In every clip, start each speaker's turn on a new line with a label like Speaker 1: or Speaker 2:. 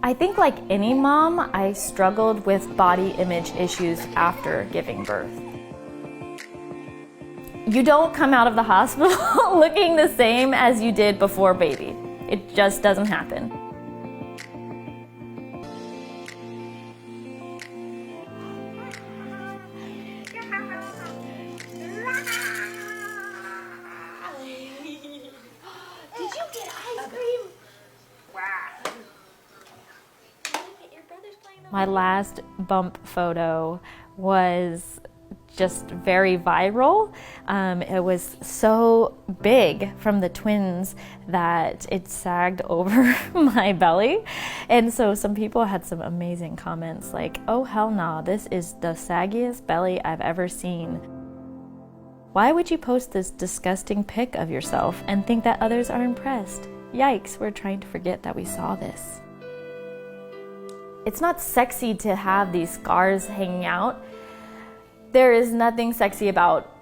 Speaker 1: I think like any mom, I struggled with body image issues after giving birth. You don't come out of the hospital looking the same as you did before baby. It just doesn't happen.
Speaker 2: Did you get ice cream?
Speaker 1: My last bump photo was just very viral. It was so big from the twins that it sagged over my belly. And so some people had some amazing comments like, oh hell no, this is the saggiest belly I've ever seen. Why would you post this disgusting pic of yourself and think that others are impressed? Yikes, we're trying to forget that we saw this. It's not sexy to have these scars hanging out. There is nothing sexy about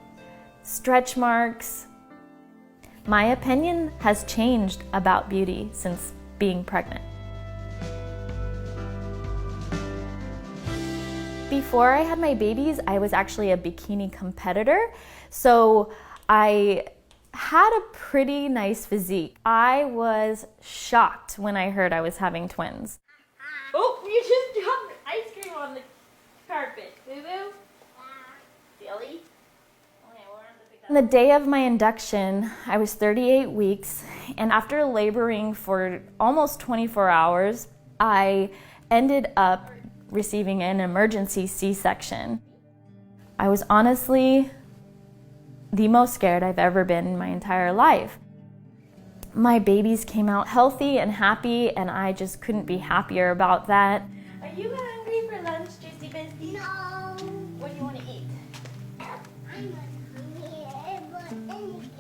Speaker 1: stretch marks. My opinion has changed about beauty since being pregnant. Before I had my babies, I was actually a bikini competitor, so I had a pretty nice physique. I was shocked when I heard I was having twins. Oh, you just dropped ice cream on the carpet. Boo-boo? Silly. On the day of my induction, I was 38 weeks, and after laboring for almost 24 hours, I ended up receiving an emergency C-section. I was honestly the most scared I've ever been in my entire life. My babies came out healthy and happy, and I just couldn't be happier about that. Are you hungry for lunch, Juicy Biscuit?
Speaker 2: No.
Speaker 1: What do you want to eat?
Speaker 2: I'm not hungry for anything.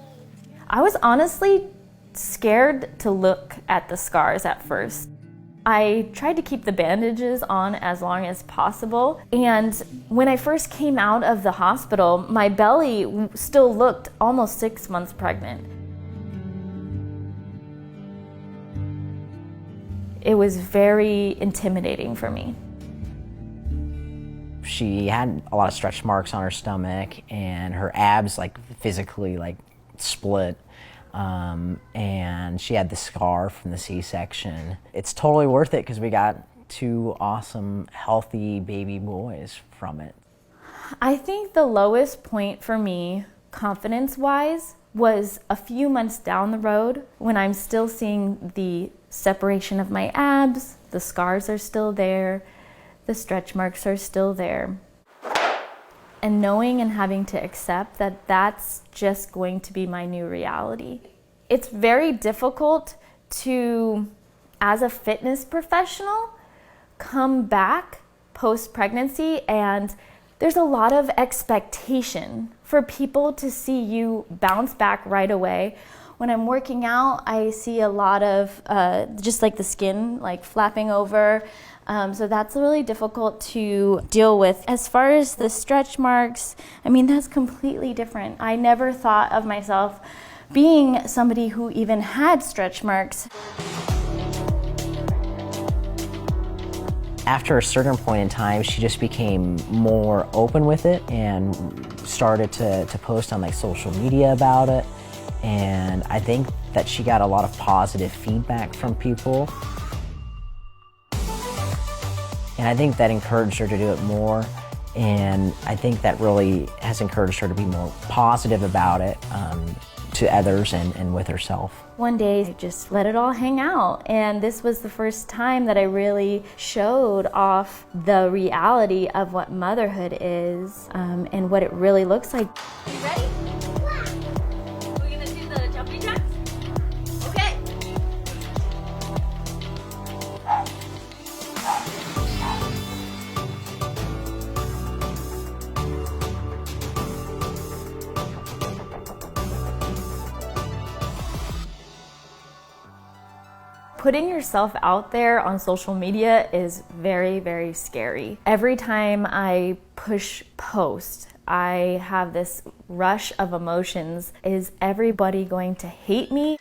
Speaker 1: I was honestly scared to look at the scars at first. I tried to keep the bandages on as long as possible, and when I first came out of the hospital, my belly still looked almost 6 months pregnant. It was very intimidating for me.
Speaker 3: She had a lot of stretch marks on her stomach, and her abs physically split. And she had the scar from the C-section. It's totally worth it because we got 2 awesome, healthy baby boys from it.
Speaker 1: I think the lowest point for me, confidence-wise, was a few months down the road when I'm still seeing the separation of my abs, the scars are still there, the stretch marks are still there. And knowing and having to accept that that's just going to be my new reality. It's very difficult to, as a fitness professional, come back post-pregnancy, and there's a lot of expectation for people to see you bounce back right away. When I'm working out, I see a lot of just the skin flapping over. So that's really difficult to deal with. As far as the stretch marks, that's completely different. I never thought of myself being somebody who even had stretch marks.
Speaker 3: After a certain point in time, she just became more open with it and started to post on social media about it. And I think that she got a lot of positive feedback from people. And I think that encouraged her to do it more. And I think that really has encouraged her to be more positive about it to others and with herself.
Speaker 1: One day, I just let it all hang out. And this was the first time that I really showed off the reality of what motherhood is and what it really looks like. You ready? We're gonna do the jumping jacks? Okay. Putting yourself out there on social media is very, very scary. Every time I push post, I have this rush of emotions. Is everybody going to hate me?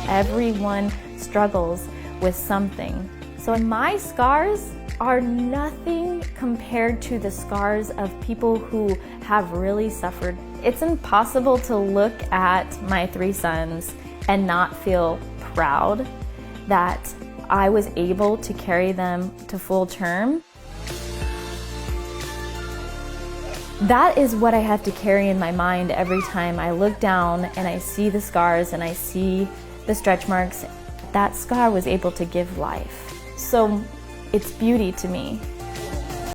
Speaker 1: Everyone struggles with something. So my scars are nothing compared to the scars of people who have really suffered. It's impossible to look at my 3 sons and not feel proud that I was able to carry them to full term. That is what I have to carry in my mind every time I look down and I see the scars and I see the stretch marks. That scar was able to give life. So it's beauty to me.